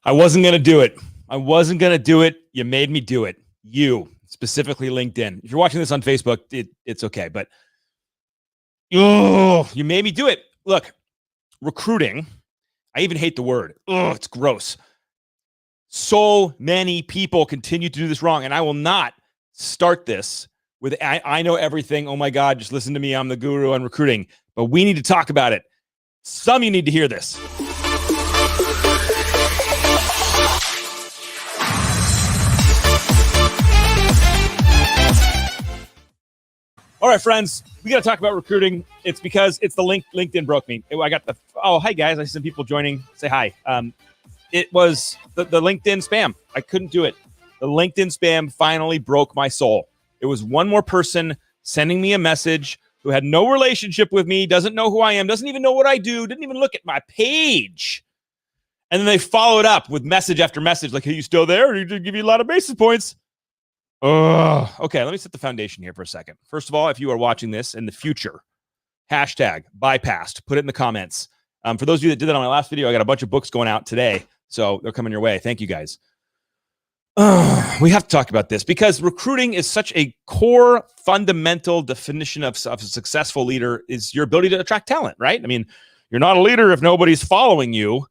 I wasn't going to do it. I wasn't going to do it. You made me do it. You, specifically LinkedIn. If you're watching this on Facebook, it's okay. But you made me do it. Look, recruiting, I even hate the word. It's gross. So many people continue to do this wrong, and I will not start this with, I know everything. Oh my God, just listen to me. I'm the guru on recruiting. But we need to talk about it. Some of you need to hear this. All right, friends, we got to talk about recruiting. It's because it's the LinkedIn broke me. I got the, hi guys. I see some people joining. Say hi. It was the LinkedIn spam. I couldn't do it. The LinkedIn spam finally broke my soul. It was one more person sending me a message who had no relationship with me, doesn't know who I am, doesn't even know what I do, didn't even look at my page. And then they followed up with message after message, like, hey, you still there? Or did you give you a lot of basis points? Okay, let me set the foundation here for a second. First of all, if you are watching this in the future, hashtag bypassed, put it in the comments. For those of you that did that on my last video, I got a bunch of books going out today, so they're coming your way. Thank you, guys. We have to talk about this because recruiting is such a core, fundamental definition of a successful leader is your ability to attract talent, right? I mean, you're not a leader if nobody's following you.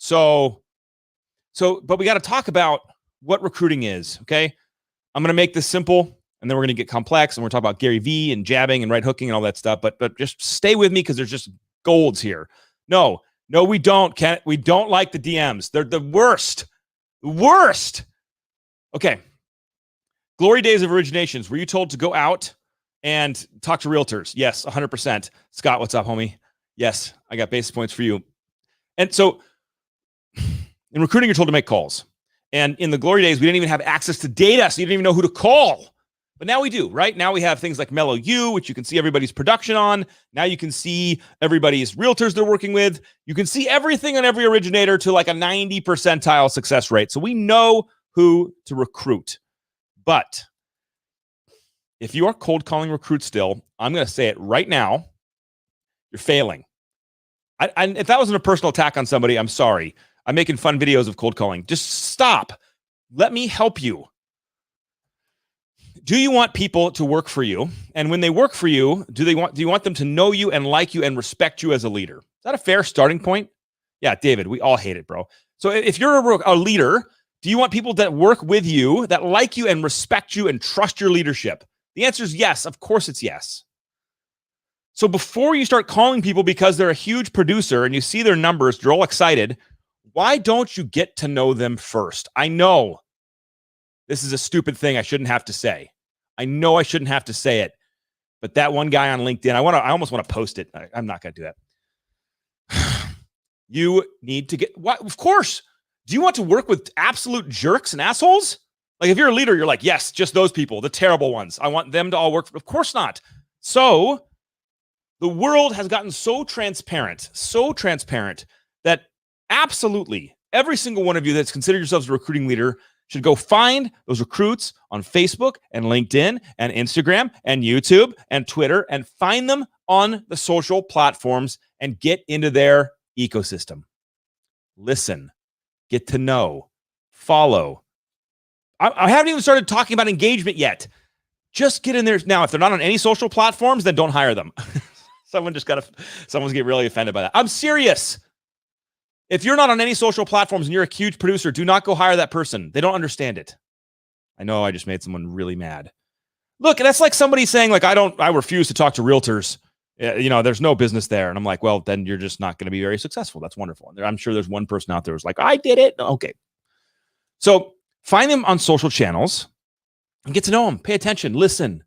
But we got to talk about what recruiting is, okay? I'm going to make this simple, and then we're going to get complex, and we're talking about Gary Vee and jabbing and right hooking and all that stuff. But just stay with me because there's just golds here. No, we don't. We don't like the DMs. They're the worst. Worst. Okay. Glory days of originations. Were you told to go out and talk to realtors? Yes, 100%. Scott, what's up, homie? Yes, I got basis points for you. And so in recruiting, you're told to make calls. And in the glory days, we didn't even have access to data, so you didn't even know who to call. But now we do, right? Now we have things like Mellow U, which you can see everybody's production on. Now you can see everybody's realtors they're working with. You can see everything on every originator to like a 90 percentile success rate. So we know who to recruit. But if you are cold calling recruits still, I'm going to say it right now, you're failing. If that wasn't a personal attack on somebody, I'm sorry. I'm making fun videos of cold calling. Just stop. Let me help you. Do you want people to work for you? And when they work for you, do you want them to know you and like you and respect you as a leader? Is that a fair starting point? Yeah, David, we all hate it, bro. So if you're a leader, do you want people that work with you, that like you and respect you and trust your leadership? The answer is yes. Of course it's yes. So before you start calling people because they're a huge producer and you see their numbers, you're all excited, why don't you get to know them first? I know this is a stupid thing I shouldn't have to say. I know I shouldn't have to say it, but that one guy on LinkedIn, I almost want to post it. I'm not going to do that. You need to get, what? Of course. Do you want to work with absolute jerks and assholes? Like if you're a leader, you're like, yes, just those people, the terrible ones. I want them to all work. Of course not. So the world has gotten so transparent that absolutely every single one of you that's considered yourselves a recruiting leader should go find those recruits on Facebook and LinkedIn and Instagram and YouTube and Twitter and find them on the social platforms and get into their ecosystem. Listen, get to know, follow. I haven't even started talking about engagement yet. Just get in there. Now, if they're not on any social platforms, then don't hire them. Someone's getting really offended by that. I'm serious. If you're not on any social platforms and you're a huge producer, do not go hire that person. They don't understand it. I know I just made someone really mad. Look, that's like somebody saying like, I refuse to talk to realtors. There's no business there. And I'm like, well, then you're just not going to be very successful. That's wonderful. And I'm sure there's one person out there who's like, I did it. Okay. So find them on social channels and get to know them. Pay attention. Listen.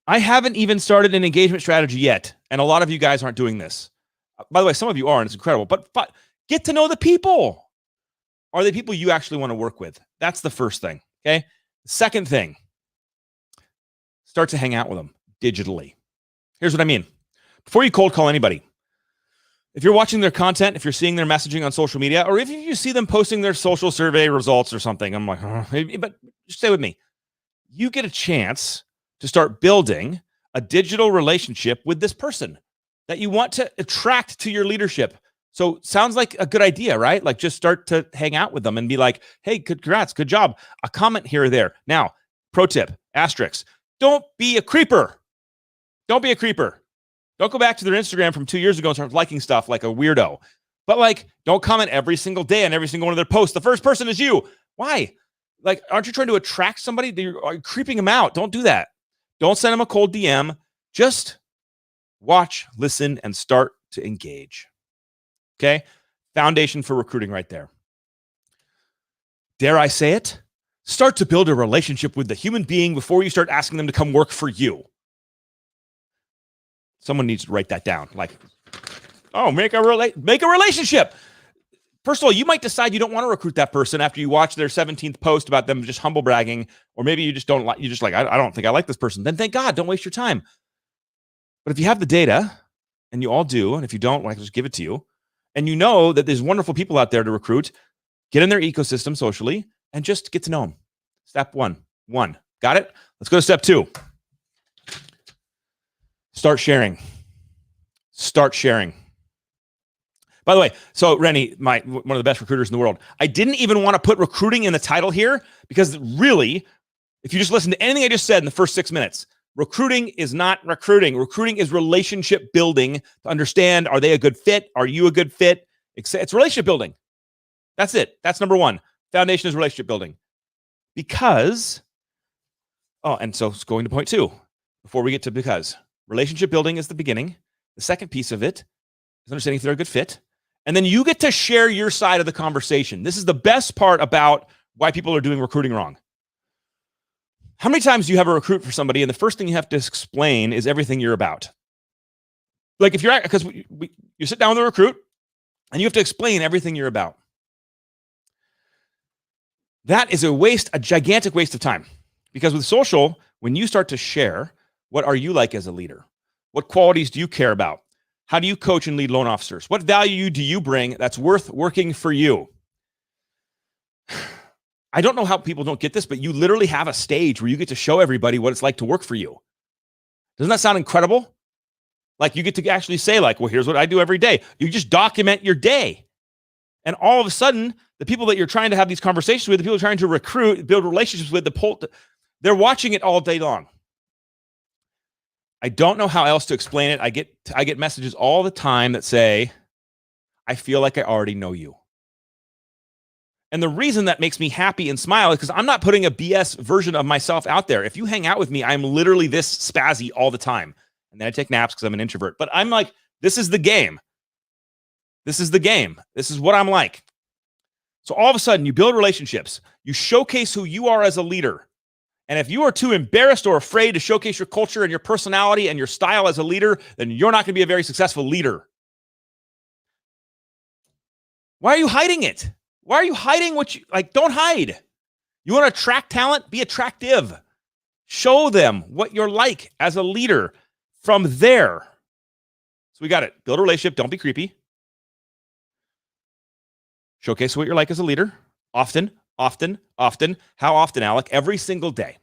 I haven't even started an engagement strategy yet. And a lot of you guys aren't doing this. By the way, some of you are, and it's incredible, but get to know the people. Are they people you actually want to work with? That's the first thing, okay? Second thing, start to hang out with them digitally. Here's what I mean. Before you cold call anybody, if you're watching their content, if you're seeing their messaging on social media, or if you see them posting their social survey results or something, I'm like, but just stay with me. You get a chance to start building a digital relationship with this person that you want to attract to your leadership. So sounds like a good idea, right? Like just start to hang out with them and be like, hey, congrats, good job. A comment here or there. Now, pro tip, asterisk, don't be a creeper. Don't be a creeper. Don't go back to their Instagram from 2 years ago and start liking stuff like a weirdo. But like, don't comment every single day on every single one of their posts. The first person is you. Why? Like, aren't you trying to attract somebody? Are you creeping them out? Don't do that. Don't send them a cold DM. Just watch, listen, and start to engage. Okay? Foundation for recruiting right there. Dare I say it? Start to build a relationship with the human being before you start asking them to come work for you. Someone needs to write that down. Like, oh, make a relationship. First of all, you might decide you don't want to recruit that person after you watch their 17th post about them just humble bragging, or maybe you just don't like, I don't think I like this person. Then thank God, don't waste your time. But if you have the data, and you all do, and if you don't, I can just give it to you, and you know that there's wonderful people out there to recruit, get in their ecosystem socially, and just get to know them. Step one. Got it? Let's go to step 2. Start sharing. By the way, so Rennie, one of the best recruiters in the world, I didn't even want to put recruiting in the title here because really, if you just listen to anything I just said in the first 6 minutes, recruiting is not recruiting. Recruiting is relationship building to understand, are they a good fit? Are you a good fit? It's relationship building. That's it. That's number 1. Foundation is relationship building. Because, and so it's going to point 2 before we get to because. Relationship building is the beginning. The second piece of it is understanding if they're a good fit. And then you get to share your side of the conversation. This is the best part about why people are doing recruiting wrong. How many times do you have a recruit for somebody and the first thing you have to explain is everything you're about? Like if you're, because you sit down with a recruit and you have to explain everything you're about. That is a gigantic waste of time. Because with social, when you start to share, what are you like as a leader? What qualities do you care about? How do you coach and lead loan officers? What value do you bring that's worth working for you? I don't know how people don't get this, but you literally have a stage where you get to show everybody what it's like to work for you. Doesn't that sound incredible? Like you get to actually say like, well, here's what I do every day. You just document your day. And all of a sudden, the people that you're trying to have these conversations with, the people you're trying to recruit, build relationships with, they're watching it all day long. I don't know how else to explain it. I get messages all the time that say, I feel like I already know you. And the reason that makes me happy and smile is because I'm not putting a BS version of myself out there. If you hang out with me, I'm literally this spazzy all the time. And then I take naps because I'm an introvert. But I'm like, this is the game. This is the game. This is what I'm like. So all of a sudden, you build relationships. You showcase who you are as a leader. And if you are too embarrassed or afraid to showcase your culture and your personality and your style as a leader, then you're not going to be a very successful leader. Why are you hiding it? Why are you hiding what you like? Don't hide. You want to attract talent? Be attractive. Show them what you're like as a leader from there. So we got it. Build a relationship. Don't be creepy. Showcase what you're like as a leader. Often. How often, Alec? Every single day.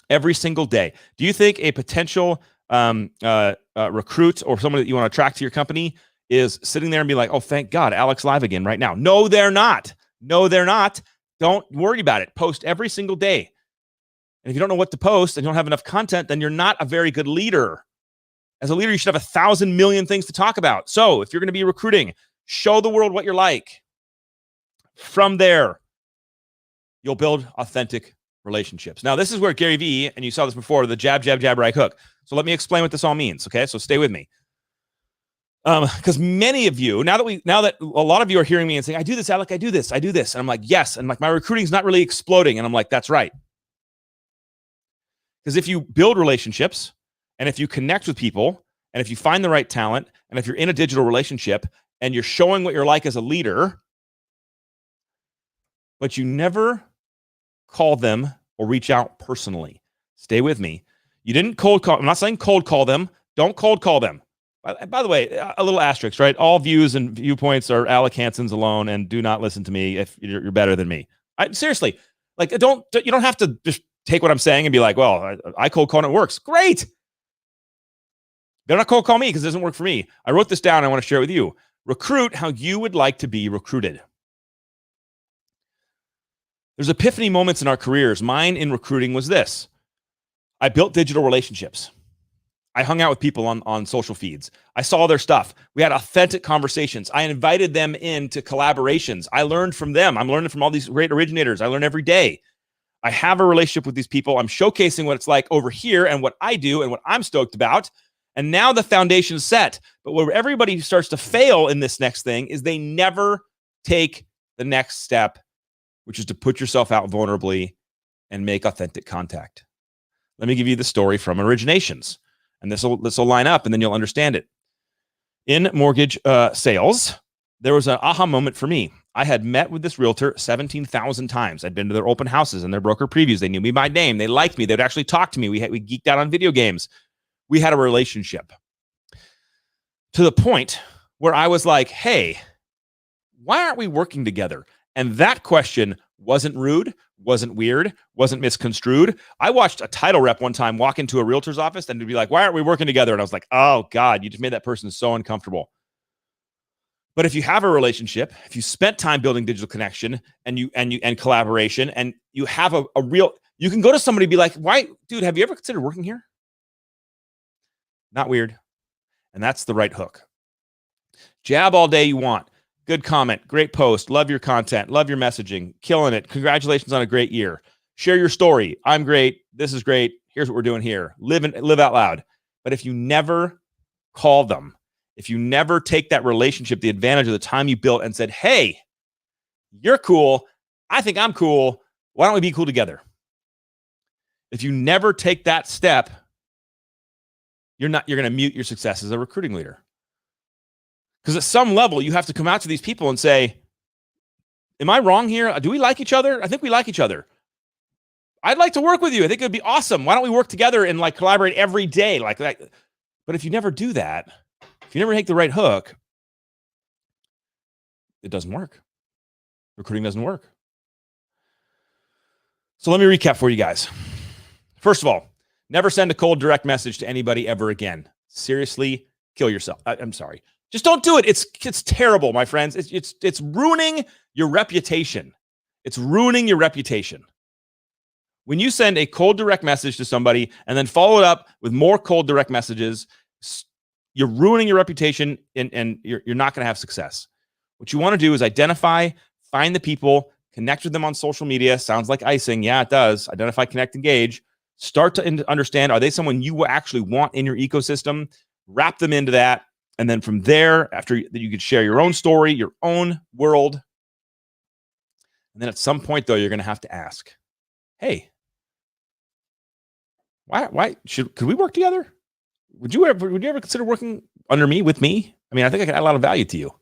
Every single day. Do you think a potential recruit or someone that you want to attract to your company is sitting there and be like, oh, thank God, Alec's live again right now? No, they're not. No, they're not. Don't worry about it. Post every single day. And if you don't know what to post and you don't have enough content, then you're not a very good leader. As a leader, you should have 1,000 million things to talk about. So if you're going to be recruiting, show the world what you're like. From there, you'll build authentic relationships. Now, this is where Gary Vee, and you saw this before, the jab, right hook. So let me explain what this all means, okay? So stay with me. Because many of you, now that a lot of you are hearing me and saying, I do this, Alec, I do this. And I'm like, yes. And like, my recruiting is not really exploding. And I'm like, that's right. Because if you build relationships, and if you connect with people, and if you find the right talent, and if you're in a digital relationship, and you're showing what you're like as a leader, but you never call them or reach out personally. Stay with me. You didn't cold call. I'm not saying cold call them. Don't cold call them. By the way, a little asterisk, right? All views and viewpoints are Alec Hansen's alone, and do not listen to me if you're better than me. Seriously, like you don't have to just take what I'm saying and be like, well, I cold call and it works. Great. They're not cold call me because it doesn't work for me. I wrote this down. I want to share it with you. Recruit how you would like to be recruited. There's epiphany moments in our careers. Mine in recruiting was this. I built digital relationships. I hung out with people on social feeds. I saw their stuff. We had authentic conversations. I invited them into collaborations. I learned from them. I'm learning from all these great originators. I learn every day. I have a relationship with these people. I'm showcasing what it's like over here and what I do and what I'm stoked about. And now the foundation's set. But where everybody starts to fail in this next thing is they never take the next step, which is to put yourself out vulnerably and make authentic contact. Let me give you the story from Originations. And this will line up, and then you'll understand it. In mortgage sales, there was an aha moment for me. I had met with this realtor 17,000 times. I'd been to their open houses and their broker previews. They knew me by name. They liked me. They'd actually talk to me. We geeked out on video games. We had a relationship to the point where I was like, hey, why aren't we working together? And that question wasn't rude, wasn't weird, wasn't misconstrued. I watched a title rep one time walk into a realtor's office and to be like, why aren't we working together? And I was like, oh God, you just made that person so uncomfortable. But if you have a relationship, if you spent time building digital connection and collaboration, and you have a real, you can go to somebody and be like, why, dude, have you ever considered working here? Not weird. And that's the right hook. Jab all day you want. Good comment. Great post. Love your content. Love your messaging. Killing it. Congratulations on a great year. Share your story. I'm great. This is great. Here's what we're doing here. Live out loud. But if you never call them, if you never take that relationship, the advantage of the time you built and said, hey, you're cool. I think I'm cool. Why don't we be cool together? If you never take that step, you're going to mute your success as a recruiting leader. Because at some level, you have to come out to these people and say, am I wrong here? Do we like each other? I think we like each other. I'd like to work with you. I think it would be awesome. Why don't we work together and like collaborate every day like that? But if you never do that, if you never take the right hook, it doesn't work. Recruiting doesn't work. So let me recap for you guys. First of all, never send a cold direct message to anybody ever again. Seriously, kill yourself. I'm sorry. Just don't do it. It's terrible, my friends. It's ruining your reputation. It's ruining your reputation. When you send a cold direct message to somebody and then follow it up with more cold direct messages, you're ruining your reputation and you're not going to have success. What you want to do is identify, find the people, connect with them on social media. Sounds like icing. Yeah, it does. Identify, connect, engage. Start to understand, are they someone you actually want in your ecosystem? Wrap them into that. And then from there, after you could share your own story, your own world. And then at some point, though, you're going to have to ask, hey, could we work together? Would you ever consider working under me, with me? I mean, I think I could add a lot of value to you.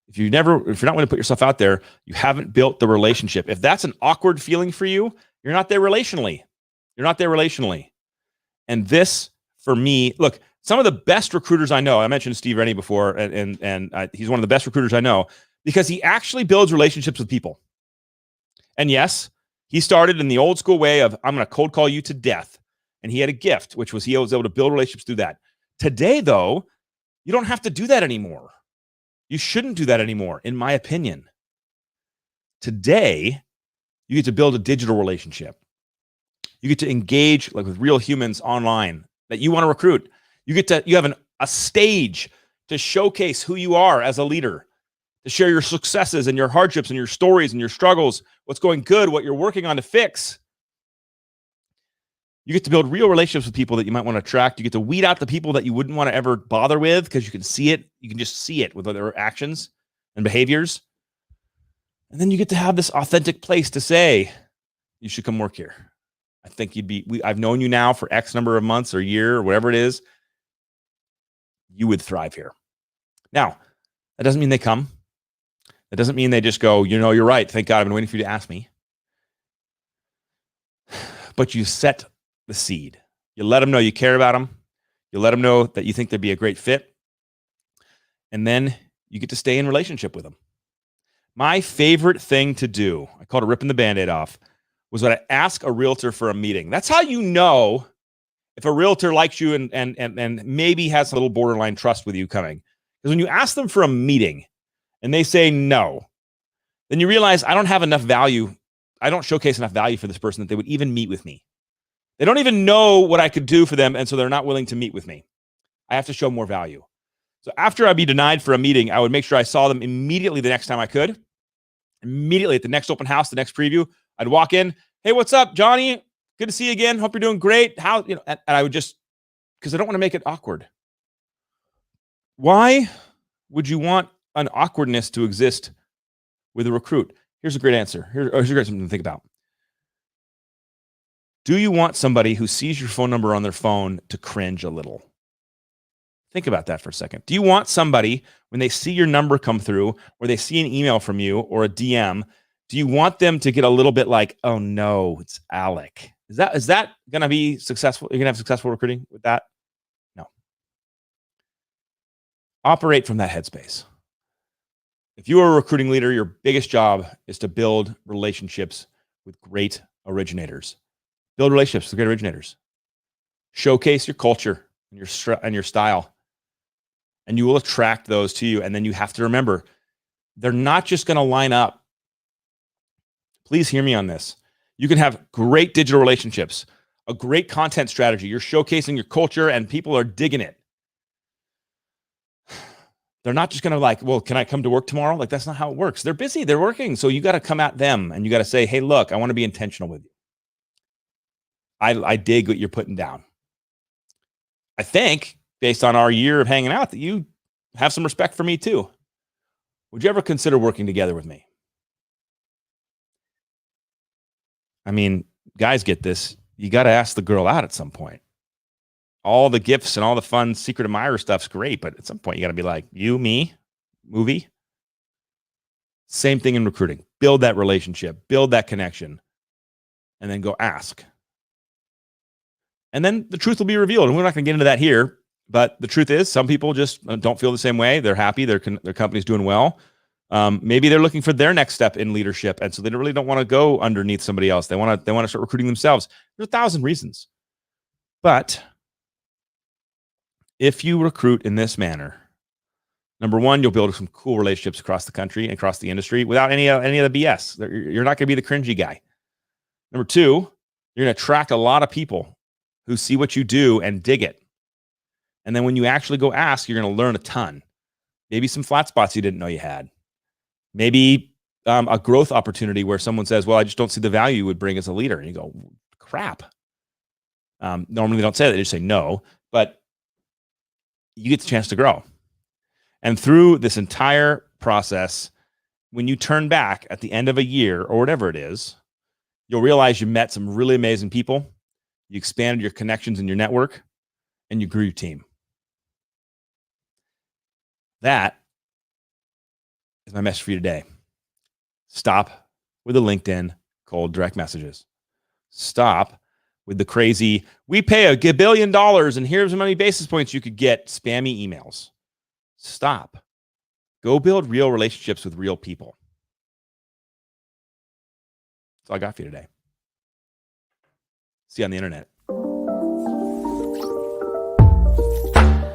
If you're not willing to put yourself out there, you haven't built the relationship. If that's an awkward feeling for you, you're not there relationally. And this, for me, look, some of the best recruiters I know, I mentioned Steve Rennie before, and he's one of the best recruiters I know because he actually builds relationships with people. And yes, he started in the old school way of, I'm going to cold call you to death. And he had a gift, which was he was able to build relationships through that. Today, though, you don't have to do that anymore. You shouldn't do that anymore, in my opinion. Today, you get to build a digital relationship. You get to engage like with real humans online that you want to recruit. You have a stage to showcase who you are as a leader, to share your successes and your hardships and your stories and your struggles, what's going good, what you're working on to fix. You get to build real relationships with people that you might want to attract. You get to weed out the people that you wouldn't want to ever bother with because you can see it. You can just see it with their actions and behaviors. And then you get to have this authentic place to say, you should come work here. I think I've known you now for X number of months or year or whatever it is. You would thrive here. Now, that doesn't mean they come. That doesn't mean they just go, you're right. Thank God I've been waiting for you to ask me. But you set the seed. You let them know you care about them. You let them know that you think they'd be a great fit. And then you get to stay in relationship with them. My favorite thing to do, I called it ripping the Band-Aid off, was when I ask a realtor for a meeting. That's how you know if a realtor likes you and maybe has a little borderline trust with you coming. Because when you ask them for a meeting and they say no, then you realize I don't have enough value. I don't showcase enough value for this person that they would even meet with me. They don't even know what I could do for them, and so they're not willing to meet with me. I have to show more value. So after I'd be denied for a meeting, I would make sure I saw them immediately the next time I could. Immediately at the next open house, the next preview, I'd walk in. Hey, what's up, Johnny? Good to see you again. Hope you're doing great. How, and I would just, because I don't want to make it awkward. Why would you want an awkwardness to exist with a recruit? Here's a great answer. Here's a great something to think about. Do you want somebody who sees your phone number on their phone to cringe a little? Think about that for a second. Do you want somebody, when they see your number come through, or they see an email from you or a DM, do you want them to get a little bit like, oh no, it's Alec? Is that going to be successful? You're going to have successful recruiting with that? No. Operate from that headspace. If you are a recruiting leader, your biggest job is to build relationships with great originators. Build relationships with great originators. Showcase your culture and your style. And you will attract those to you. And then you have to remember, they're not just going to line up. Please hear me on this. You can have great digital relationships, a great content strategy. You're showcasing your culture and people are digging it. They're not just going to like, well, can I come to work tomorrow? Like, that's not how it works. They're busy. They're working. So you got to come at them and you got to say, hey, look, I want to be intentional with you. I dig what you're putting down. I think, based on our year of hanging out, that you have some respect for me too. Would you ever consider working together with me? I mean, guys get this. You got to ask the girl out at some point. All the gifts and all the fun secret admirer stuff's great, but at some point you got to be like, you, me, movie. Same thing in recruiting. Build that relationship, build that connection, and then go ask. And then the truth will be revealed. And we're not going to get into that here, but the truth is some people just don't feel the same way. They're happy. Their company's doing well. Maybe they're looking for their next step in leadership. And so they really don't want to go underneath somebody else. They want to start recruiting themselves. There's 1,000 reasons. But if you recruit in this manner, number one, you'll build some cool relationships across the country and across the industry without any of the BS. You're not going to be the cringy guy. Number two, you're going to attract a lot of people who see what you do and dig it. And then when you actually go ask, you're going to learn a ton. Maybe some flat spots you didn't know you had. Maybe a growth opportunity where someone says, well, I just don't see the value you would bring as a leader. And you go, crap. Normally they don't say that. They just say no. But you get the chance to grow. And through this entire process, when you turn back at the end of a year or whatever it is, you'll realize you met some really amazing people. You expanded your connections in your network, and you grew your team. That is my message for you today. Stop with the LinkedIn cold direct messages. Stop with the crazy, we pay $1 billion and here's how many basis points you could get, spammy emails. Stop. Go build real relationships with real people. That's all I got for you today. See you on the internet.